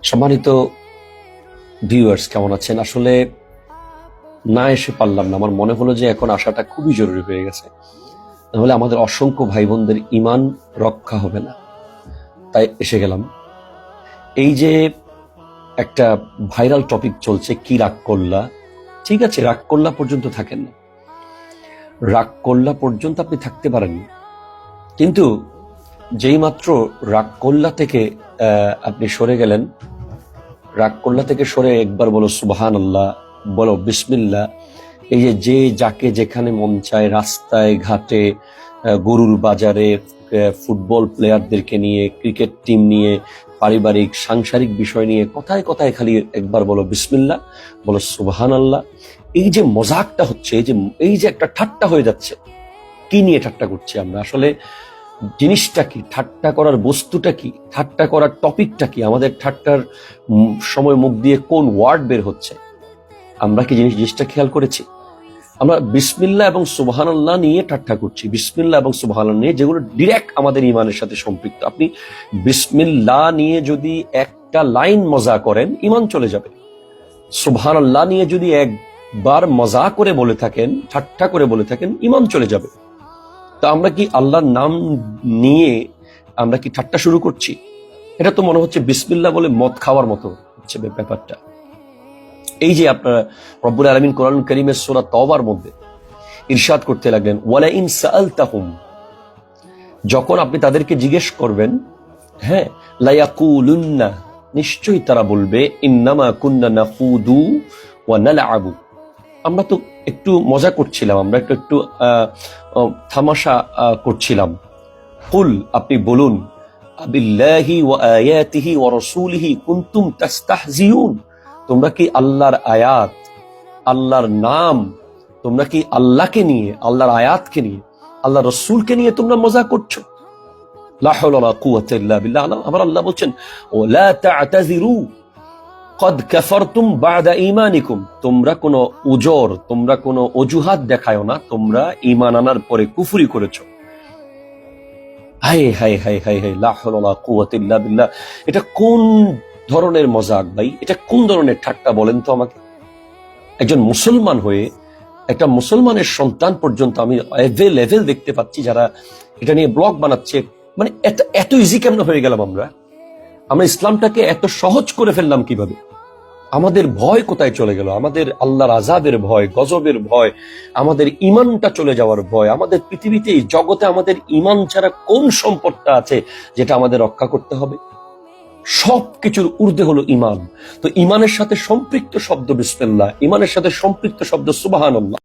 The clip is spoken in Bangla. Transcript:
সম্মানিত ভিউয়ার্স, কেমন আছেন? আসলে না এসে পারলাম না, আমার মনে হলো যে এখন আসাটা খুবই জরুরি হয়ে গেছে, নাহলে আমাদের অসংখ্য ভাই বোনদের ইমান রক্ষা হবে না, তাই এসে গেলাম। এই যে একটা ভাইরাল টপিক চলছে, কি রাগ করলা, ঠিক আছে, রাগ করলা পর্যন্ত থাকেন না, রাগ করলা পর্যন্ত আপনি থাকতে পারেন, কিন্তু যেই মাত্র রাগ করলা থেকে আপনি সরে গেলেন, রাগ করলা থেকে সরে একবার বলো সুবহানাল্লাহ, বলো বিসমিল্লাহ। এই যে যাকে যেখানে মন চায়, রাস্তায় ঘাটে, গরুর বাজারে, ফুটবল প্লেয়ারদেরকে নিয়ে, ক্রিকেট টিম নিয়ে, পারিবারিক সাংসারিক বিষয় নিয়ে কথায় কথায় খালি একবার বলো বিসমিল্লাহ, বলো সুবহানাল্লাহ। এই যে মজাকটা হচ্ছে, এই যে একটা ঠাট্টা হয়ে যাচ্ছে, কি নিয়ে ঠাট্টা করছি আমরা? আসলে জিনিসটা কি, ঠাট্টা করার বস্তুটা কি, ঠাট্টা করার টপিকটা কি, আমাদের ঠাট্টার সময় মুখ দিয়ে কোন ওয়ার্ড বের হচ্ছে, আমরা কি জিনিসটা খেয়াল করেছি? আমরা বিসমিল্লাহ এবং সুবহানাল্লাহ নিয়ে ঠাট্টা করছি, বিসমিল্লাহ এবং সুবহানাল্লাহ নিয়ে, যেগুলো ডিরেক্ট আমাদের ইমানের সাথে সম্পৃক্ত। আপনি বিসমিল্লাহ নিয়ে যদি একটা লাইন মজা করেন, ইমান চলে যাবে। সুবহানাল্লাহ নিয়ে যদি একবার মজা করে বলে থাকেন, ঠাট্টা করে বলে থাকেন, ইমান চলে যাবে। তা আমরা কি আল্লাহর নাম নিয়ে আমরা কি ঠাট্টা শুরু করছি? এটা তো মনে হচ্ছে বিসমিল্লাহ বলে মদ খাওয়ার মতো হচ্ছে ব্যাপারটা। এই যে আপনারা রব্বুল আলামিন কোরআন কারীমের সূরা তওবার মধ্যে ইরশাদ করতে লাগলেন, ওয়ালা ইন সাআলতাহুম, যখন আপনি তাদেরকে জিজ্ঞেস করবেন, হ্যাঁ, লা ইয়াকুলুন্না, নিশ্চয়ই তারা বলবে, ইন্নামা কুন্না নাখুদু ওয়া নালআবু, আমরা তো একটু মজা করছিলাম, আমরা একটু তামাশা করছিলাম। কুল, আপনি বলুন, আবিল্লাহি ওয়া আয়াতিহি ওয়া রাসূলিহি কুনতুম তাস্তাহজিউন, তোমরা কি আল্লাহর আয়াত, আল্লাহর নাম, তোমরা কি আল্লাহকে নিয়ে, আল্লাহর আয়াতকে নিয়ে, আল্লাহর রাসূলকে নিয়ে তোমরা মজা করছো? লা হাওলা ওয়ালা কুওয়াতা ইল্লা বিল্লাহ। আবার আল্লাহ বলছেন, ওয়ালা তা'তাযিরু কদ কাফারতুম বা'দা ঈমানিকুম, তোমরা কোনো উজর, তোমরা কোনো অজুহাত দেখায়ো না, তোমরা ঈমান আনার পরে কুফরি করেছো। হায় হায় হায় হায় হায়, লা হাওলা ওয়ালা কুওয়াতা ইল্লা বিল্লাহ। এটা কোন ধরনের মজাক ভাই? এটা কোন ধরনের ঠাট্টা বলেন তো আমাকে? একজন মুসলমান হয়ে, একটা মুসলমানের সন্তান পর্যন্ত আমি লেভেল দেখতে পাচ্ছি যারা এটা নিয়ে ব্লগ বানাচ্ছে। মানে এত ইজি কেমন হয়ে গেলাম আমরা? আমরা ইসলামটাকে এত সহজ করে ফেললাম কিভাবে? আমাদের ভয় কোথায় চলে গেল? আমাদের আল্লাহর আযাবের ভয়, গজবের ভয়, আমাদের ইমানটা চলে যাওয়ার ভয়। আমাদের পৃথিবীতে, এই জগতে আমাদের ইমান ছাড়া কোন সম্পদটা আছে যেটা আমাদের রক্ষা করতে হবে? সবকিছুর ঊর্ধ্বে হলো ইমান। তো ইমানের সাথে সম্পৃক্ত শব্দ বিসমিল্লাহ, ইমানের সাথে সম্পৃক্ত শব্দ সুবহানাল্লাহ।